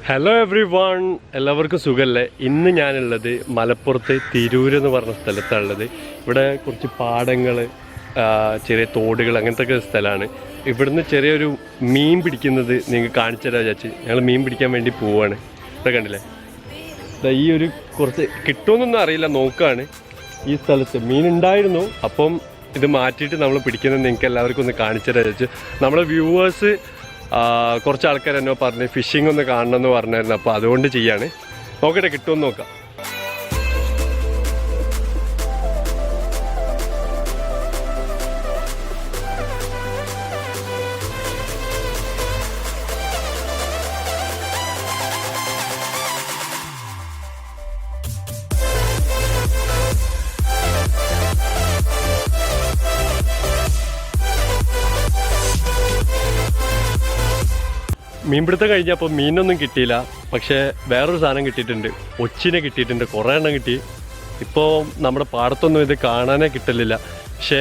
Hello every one, എല്ലാവർക്കും സുഖമല്ലേ? ഇന്ന് ഞാനുള്ളത് മലപ്പുറത്ത് തിരൂർ എന്ന് പറഞ്ഞ സ്ഥലത്താണുള്ളത്. ഇവിടെ കുറച്ച് പാടങ്ങൾ, ചെറിയ തോടുകൾ, അങ്ങനത്തെ ഒക്കെ സ്ഥലമാണ്. ഇവിടുന്ന് ചെറിയൊരു മീൻ പിടിക്കുന്നത് നിങ്ങൾക്ക് കാണിച്ചു തരാൻ വിചാരിച്ച് ഞങ്ങൾ മീൻ പിടിക്കാൻ വേണ്ടി പോവുകയാണ്. ഇവിടെ കണ്ടില്ലേ, ഈ ഒരു കുറച്ച് കിട്ടുമെന്നൊന്നും അറിയില്ല, നോക്കുകയാണ്. ഈ സ്ഥലത്ത് മീൻ ഉണ്ടായിരുന്നു, അപ്പം ഇത് മാറ്റിയിട്ട് നമ്മൾ പിടിക്കുന്നത് നിങ്ങൾക്ക് എല്ലാവർക്കും ഒന്ന് കാണിച്ചു തരാൻ വിചാരിച്ചു. നമ്മളെ വ്യൂവേഴ്സ് കുറച്ച് ആൾക്കാർ എന്നോ പറഞ്ഞ് ഫിഷിംഗ് ഒന്ന് കാണണമെന്ന് പറഞ്ഞായിരുന്നു, അപ്പോൾ അതുകൊണ്ട് ചെയ്യാണ്. നോക്കട്ടെ, കിട്ടുമെന്ന് നോക്കാം. മീൻപിടുത്തം കഴിഞ്ഞപ്പോൾ മീനൊന്നും കിട്ടിയില്ല, പക്ഷേ വേറൊരു സാധനം കിട്ടിയിട്ടുണ്ട്. ഒച്ചിനെ കിട്ടിയിട്ടുണ്ട്, കുറേ എണ്ണം കിട്ടി. ഇപ്പോൾ നമ്മുടെ പാടത്തൊന്നും ഇത് കാണാനേ കിട്ടലില്ല, പക്ഷേ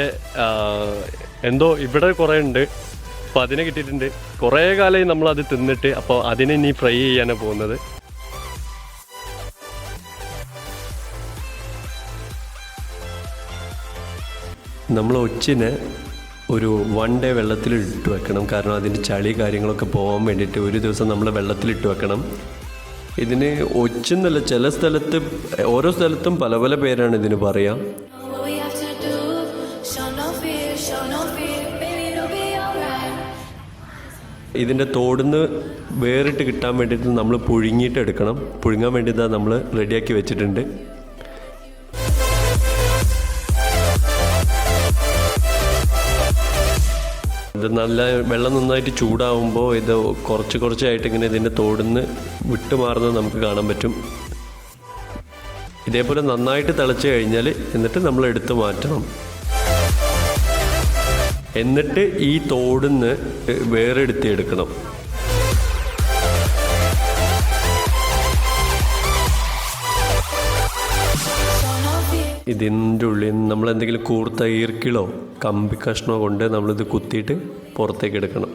എന്തോ ഇവിടെ കുറേ ഉണ്ട്, അപ്പോൾ അതിനെ കിട്ടിയിട്ടുണ്ട്. കുറേ കാലമായി നമ്മളത് തിന്നിട്ട്, അപ്പോൾ അതിനെ ഇനി ഫ്രൈ ചെയ്യാനാണ് പോകുന്നത്. നമ്മൾ ഒച്ചിനെ ഒരു 1 ഡേ വെള്ളത്തിലിട്ട് വെക്കണം, കാരണം അതിൻ്റെ ചളി കാര്യങ്ങളൊക്കെ പോകാൻ വേണ്ടിയിട്ട് ഒരു ദിവസം നമ്മൾ വെള്ളത്തിലിട്ട് വെക്കണം. ഇതിന് ഒച്ചെന്നല്ല, ചില സ്ഥലത്ത് ഓരോ സ്ഥലത്തും പല പല പേരാണ് ഇതിന് പറയാം. ഇതിൻ്റെ തോടുന്ന് വേറിട്ട് കിട്ടാൻ വേണ്ടിയിട്ട് നമ്മൾ പുഴുങ്ങിയിട്ട് എടുക്കണം. പുഴുങ്ങാൻ വേണ്ടിയിട്ട് നമ്മൾ റെഡിയാക്കി വെച്ചിട്ടുണ്ട്. ഇത് നല്ല വെള്ളം നന്നായിട്ട് ചൂടാവുമ്പോൾ ഇത് കുറച്ചായിട്ട് ഇങ്ങനെ ഇതിൻ്റെ തോടുന്ന് വിട്ടുമാറുന്നത് നമുക്ക് കാണാൻ പറ്റും. ഇതേപോലെ നന്നായിട്ട് തിളച്ച് കഴിഞ്ഞാൽ എന്നിട്ട് നമ്മൾ എടുത്ത് മാറ്റണം. എന്നിട്ട് ഈ തോടുന്ന് വേറെടുത്തെടുക്കണം. ഇതിൻ്റെ ഉള്ളിൽ നിന്ന് നമ്മളെന്തെങ്കിലും കൂർത്ത ഈർക്കിളോ കമ്പി കഷ്ണമോ കൊണ്ട് നമ്മളിത് കുത്തിയിട്ട് പുറത്തേക്ക് എടുക്കണം.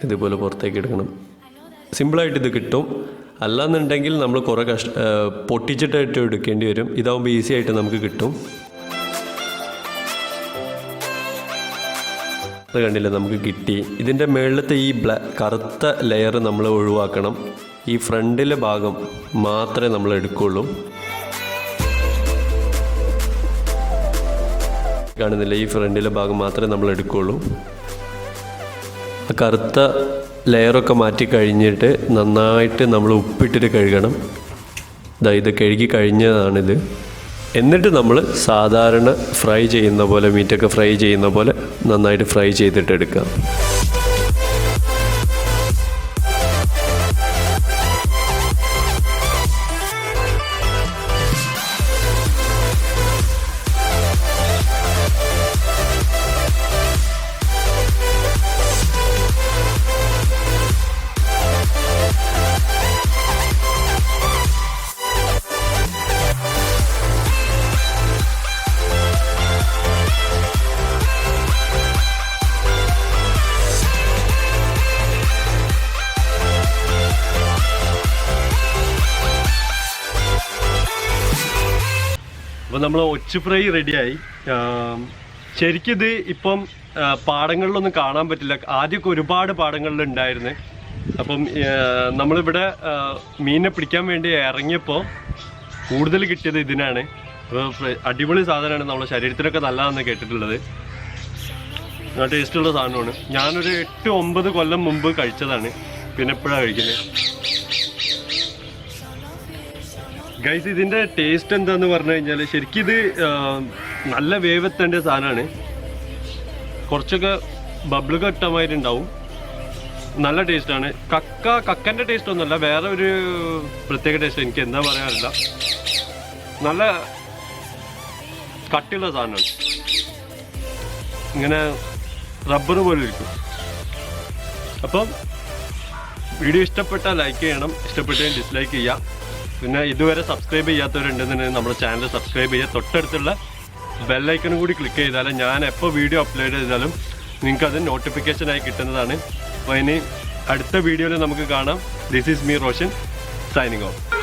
ഇതുപോലെ പുറത്തേക്ക് എടുക്കണം. സിമ്പിളായിട്ട് ഇത് കിട്ടും. അല്ലാന്നുണ്ടെങ്കിൽ നമ്മൾ കുറേ പൊട്ടിച്ചിട്ടായിട്ട് എടുക്കേണ്ടി വരും. ഇതാവുമ്പോൾ ഈസി ആയിട്ട് നമുക്ക് കിട്ടും. അത് കണ്ടില്ല, നമുക്ക് കിട്ടി. ഇതിൻ്റെ മുകളിലത്തെ ഈ കറുത്ത ലെയർ നമ്മൾ ഒഴിവാക്കണം. ഈ ഫ്രണ്ടിലെ ഭാഗം മാത്രമേ നമ്മൾ എടുക്കുകയുള്ളൂ. കാണുന്നില്ല, ഈ ഫ്രണ്ടിലെ ഭാഗം മാത്രമേ നമ്മൾ എടുക്കുകയുള്ളൂ. കറുത്ത ലെയറൊക്കെ മാറ്റി കഴിഞ്ഞിട്ട് നന്നായിട്ട് നമ്മൾ ഉപ്പിട്ടിട്ട് കഴുകണം. ഇത് കഴുകി കഴിഞ്ഞതാണിത്. എന്നിട്ട് നമ്മൾ സാധാരണ ഫ്രൈ ചെയ്യുന്ന പോലെ, മീറ്റൊക്കെ ഫ്രൈ ചെയ്യുന്ന പോലെ നന്നായിട്ട് ഫ്രൈ ചെയ്തിട്ട് എടുക്കാം. അപ്പോൾ നമ്മൾ ഒച്ച് ഫ്രൈ റെഡിയായി. ശരിക്കിത് ഇപ്പം പാടങ്ങളിലൊന്നും കാണാൻ പറ്റില്ല. ആദ്യമൊക്കെ ഒരുപാട് പാടങ്ങളിലുണ്ടായിരുന്നു. അപ്പം നമ്മളിവിടെ മീനിനെ പിടിക്കാൻ വേണ്ടി ഇറങ്ങിയപ്പോൾ കൂടുതൽ കിട്ടിയത് ഇതിനാണ്. അപ്പോൾ അടിപൊളി സാധനമാണ്, നമ്മുടെ ശരീരത്തിനൊക്കെ നല്ലതാണെന്ന് കേട്ടിട്ടുള്ളത്. ടേസ്റ്റുള്ള സാധനമാണ്. ഞാനൊരു 8-9 കൊല്ലം മുമ്പ് കഴിച്ചതാണ്, പിന്നെ എപ്പോഴാണ് കഴിക്കുന്നത്. ഗൈസ്, ഇതിൻ്റെ ടേസ്റ്റ് എന്താന്ന് പറഞ്ഞു കഴിഞ്ഞാൽ ശരിക്കും ഇത് നല്ല വേവത്തേണ്ട സാധനമാണ്. കുറച്ചൊക്കെ ബബിൾ കട്ടമായിട്ടുണ്ടാവും. നല്ല ടേസ്റ്റാണ്. കക്കൻ്റെ ടേസ്റ്റ് ഒന്നുമല്ല, വേറെ ഒരു പ്രത്യേക ടേസ്റ്റ്, എനിക്ക് എന്താ പറയാറില്ല. നല്ല കട്ടിയുള്ള സാധനമാണ്, ഇങ്ങനെ റബ്ബർ പോലെ ഇരിക്കും. അപ്പം വീഡിയോ ഇഷ്ടപ്പെട്ടാൽ ലൈക്ക് ചെയ്യണം, ഇഷ്ടപ്പെട്ടെങ്കിൽ ഡിസ്ലൈക്ക് ചെയ്യാം. പിന്നെ ഇതുവരെ സബ്സ്ക്രൈബ് ചെയ്യാത്തവരുണ്ടെന്നുണ്ടെങ്കിൽ നമ്മുടെ ചാനൽ സബ്സ്ക്രൈബ് ചെയ്യുക. തൊട്ടടുത്തുള്ള ബെല്ലൈക്കണും കൂടി ക്ലിക്ക് ചെയ്താൽ ഞാൻ എപ്പോൾ വീഡിയോ അപ്ലോഡ് ചെയ്താലും നിങ്ങൾക്കത് നോട്ടിഫിക്കേഷനായി കിട്ടുന്നതാണ്. അപ്പോൾ ഇനി അടുത്ത വീഡിയോയിൽ നമുക്ക് കാണാം. This is me Roshan signing off.